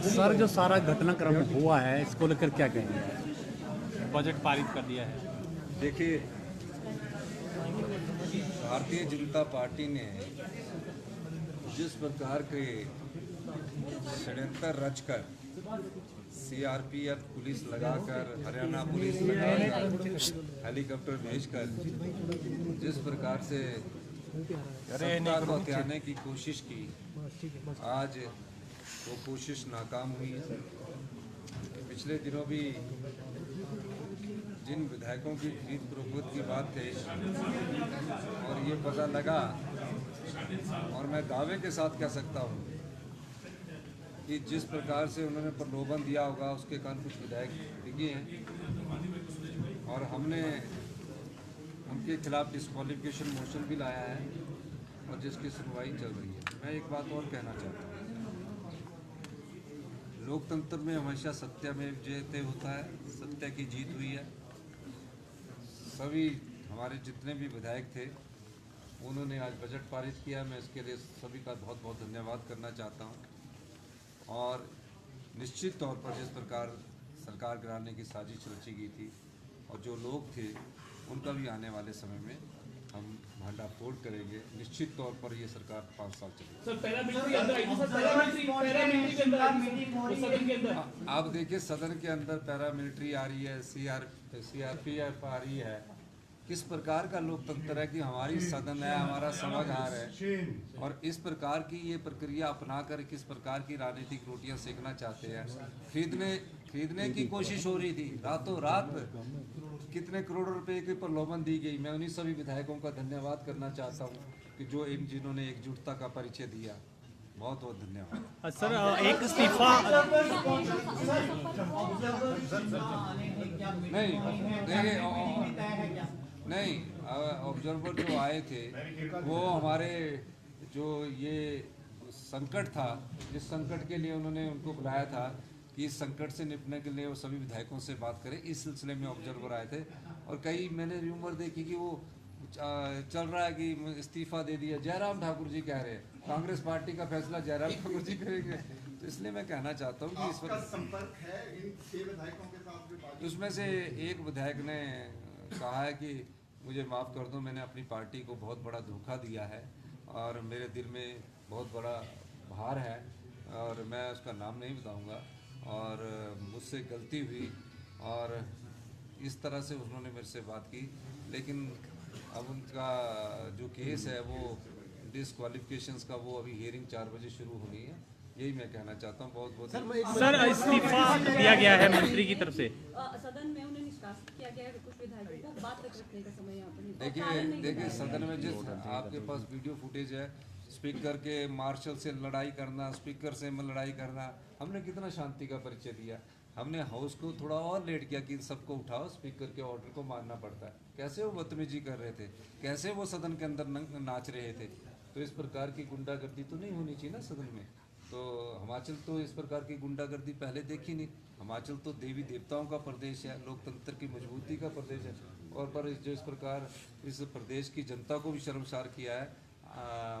Sir, जो सारा घटनाक्रम हुआ है इसको लेकर क्या कहेंगे? बजट पारित कर दिया है। देखिए, भारतीय जनता पार्टी ने जिस प्रकार के षड्यंत्र रचकर सीआरपीएफ पुलिस लगाकर, हरियाणा पुलिस लगाकर, हेलीकॉप्टर भेजकर जिस प्रकार से सत्ता को हथियाने की कोशिश की, आज वो कोशिश नाकाम हुई है। पिछले दिनों भी जिन विधायकों की खरीद फरोख्त की बात थी और ये पता लगा, और मैं दावे के साथ कह सकता हूँ कि जिस प्रकार से उन्होंने प्रलोभन दिया होगा उसके कारण कुछ विधायक दिखे हैं और हमने उनके खिलाफ डिस्क्वालिफिकेशन मोशन भी लाया है और जिसकी सुनवाई चल रही है। मैं एक बात और कहना चाहता हूँ, लोकतंत्र में हमेशा सत्य में जयते होता है, सत्य की जीत हुई है। सभी हमारे जितने भी विधायक थे उन्होंने आज बजट पारित किया। मैं इसके लिए सभी का बहुत बहुत धन्यवाद करना चाहता हूं। और निश्चित तौर पर जिस प्रकार सरकार गिराने की साजिश रची गई थी और जो लोग थे उनका भी आने वाले समय में हम भांडा फोड़ करेंगे। निश्चित तौर पर ये सरकार 5 साल चलेगी। आप देखिए, सदन के अंदर पैरामिलिट्री आ रही है, सीआरपीएफ आ रही है। किस प्रकार का लोकतंत्र है कि हमारी सदन है, हमारा सभागार है, और इस प्रकार की ये प्रक्रिया अपनाकर किस प्रकार की राजनीतिक रोटियां सेकना चाहते हैं। खरीदने की कोशिश हो रही थी, रातों रात कितने करोड़ों रुपए की प्रलोभन दी गई। मैं उन्हीं सभी विधायकों का धन्यवाद करना चाहता हूँ कि जो जिन्होंने एकजुटता का परिचय दिया। बहुत बहुत धन्यवाद। सर, एक इस्तीफा नहीं, ऑब्जर्वर जो आए थे वो हमारे जो ये संकट था, जिस संकट के लिए उन्होंने उनको बुलाया था कि इस संकट से निपटने के लिए वो सभी विधायकों से बात करें, इस सिलसिले में ऑब्जर्वर आए थे। और कई मैंने र्यूमर देखी कि वो चल रहा है कि इस्तीफा दे दिया। जयराम ठाकुर जी कह रहे हैं कांग्रेस पार्टी का फैसला जयराम ठाकुर जी करेंगे। तो इसलिए मैं कहना चाहता हूँ कि इस वक्त संपर्क है इन 6 विधायकों के साथ। उसमें से एक विधायक ने कहा है कि मुझे माफ़ कर दो, मैंने अपनी पार्टी को बहुत बड़ा धोखा दिया है और मेरे दिल में बहुत बड़ा भार है, और मैं उसका नाम नहीं बताऊंगा, और मुझसे गलती हुई और इस तरह से उन्होंने मेरे से बात की। लेकिन अब उनका जो केस है वो डिस्क्वालिफिकेशंस का, वो अभी हियरिंग 4 बजे शुरू होनी है। यही मैं कहना चाहता हूँ। बहुत बहुत सर, इस्तीफा दिया गया है मंत्री की तरफ से। सदन में उन्हें निष्कासित किया गया है कुछ विधायकों को, बात तक रखने का समय यहाँ पर। देखिए सदन में जिस आपके पास वीडियो फुटेज है, स्पीकर के मार्शल से लड़ाई करना, स्पीकर से लड़ाई करना, हमने कितना शांति का परिचय दिया। हमने हाउस को थोड़ा और लेट किया कि सबको उठाओ, स्पीकर के ऑर्डर को मानना पड़ता है। कैसे वो बदतमीजी कर रहे थे, कैसे वो सदन के अंदर नाच रहे थे। तो इस प्रकार की गुंडागर्दी तो नहीं होनी चाहिए ना सदन में। तो हिमाचल तो इस प्रकार की गुंडागर्दी पहले देखी नहीं। हिमाचल तो देवी देवताओं का प्रदेश है, लोकतंत्र की मजबूती का प्रदेश है, और पर जो इस प्रकार इस प्रदेश की जनता को भी शर्मसार किया है।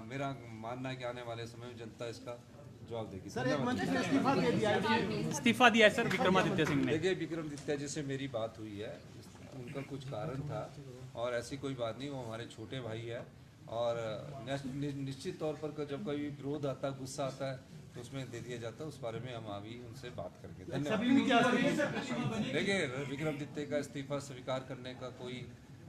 मेरा मानना है कि आने वाले समय में जनता इसका जवाब देगी। इस्तीफा दिया है सर विक्रमादित्य सिंह ने। देखिए, विक्रमादित्य जी से मेरी बात हुई है, उनका कुछ कारण था और ऐसी कोई बात नहीं। वो हमारे छोटे भाई है और निश्चित तौर पर जब कोई विरोध आता है, गुस्सा आता है, तो उसमें दे दिया जाता है। उस बारे में हम अभी उनसे बात करेंगे। धन्यवाद। देखिए, विक्रमादित्य का इस्तीफा स्वीकार करने का कोई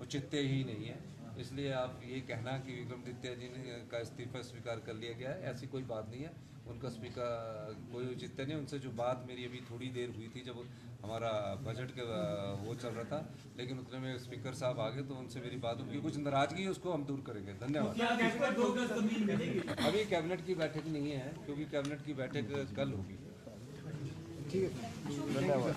औचित्य ही नहीं है, इसलिए आप ये कहना कि विक्रमादित्य जी का इस्तीफा स्वीकार कर लिया गया है, ऐसी कोई बात नहीं है। उनका स्पीकर कोई औचित्य नहीं। उनसे जो बात मेरी अभी थोड़ी देर हुई थी जब हमारा बजट का वो चल रहा था, लेकिन उतने में स्पीकर साहब आ गए तो उनसे मेरी बात, उनकी कुछ नाराजगी है उसको हम दूर करेंगे। धन्यवाद। अभी कैबिनेट की बैठक नहीं है, क्योंकि कैबिनेट की बैठक कल होगी। ठीक है, धन्यवाद।